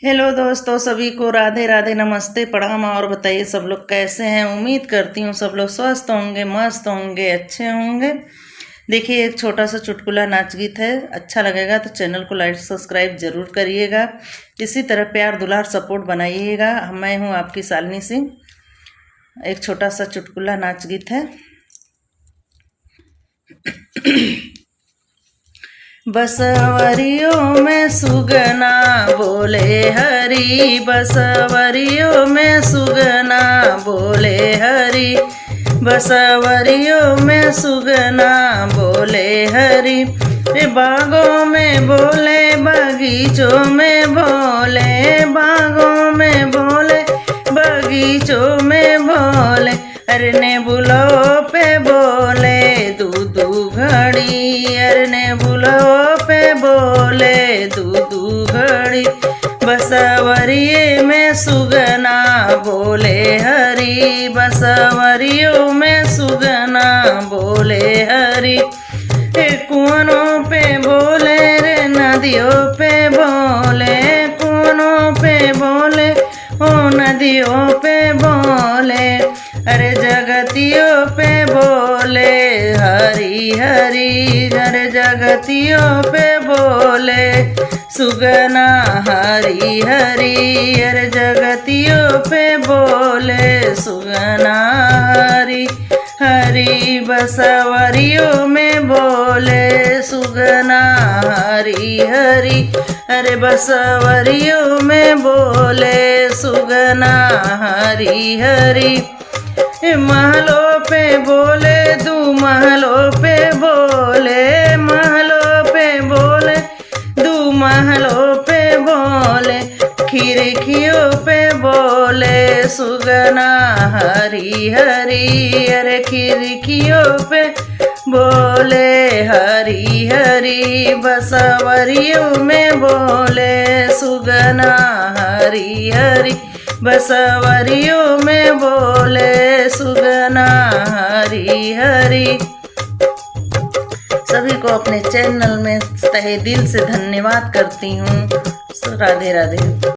Hello दोस्तों, सभी को राधे राधे, नमस्ते, प्रणाम। और बताइए सब लोग कैसे हैं। उम्मीद करती हूँ सब लोग स्वस्थ होंगे, मस्त होंगे, अच्छे होंगे। देखिए, एक छोटा सा चुटकुला नाच गीत है। अच्छा लगेगा तो चैनल को लाइक सब्सक्राइब जरूर करिएगा। इसी तरह प्यार दुलार सपोर्ट बनाइएगा। मैं हूँ आपकी शालिनी सिंह। एक छोटा सा चुटकुला नाच गीत है। बसवरियों में सुगना बोले हरी, बसवरियों में सुगना बोले हरी, बसवरियों में सुगना बोले हरी। बागों में बोले, बगीचों में बोले, बागों में बोले, बगीचों में बोले। अरने बुलो पे बोले दूधू घड़ी, अरने बुलो पे बोले दूधू घड़ी। बसवरिये में सुगना बोले हरी, बसवरियों में सुगना बोले हरी। कुआनों पे बोले रे, नदियों पे बोले, कुआनों पे बोले, ओ नदियों पे बोले। अरे जगतियों पे बोले हरी हरी, अरे जगतियों पे बोले सुगना हरी हरी, अरे जगतियों पे बोले सुगना हरी हरी। बसवरियों में बोले सुगना हरी हरी, अरे बसवरियों में बोले सुगना हरी हरी। महलों पे बोले दू, महलों पे बोले, महलों पे बोले दू, महलों पे बोले। खिड़कियों पे बोले सुगना हरी हरी, अरे खिड़कियों पे बोले हरी हरी। बसवरियों में बोले सुगना हरी हरी, बसवरियों में बोले सुगना हरी हरी। सभी को अपने चैनल में तहे दिल से धन्यवाद करती हूँ। राधे राधे।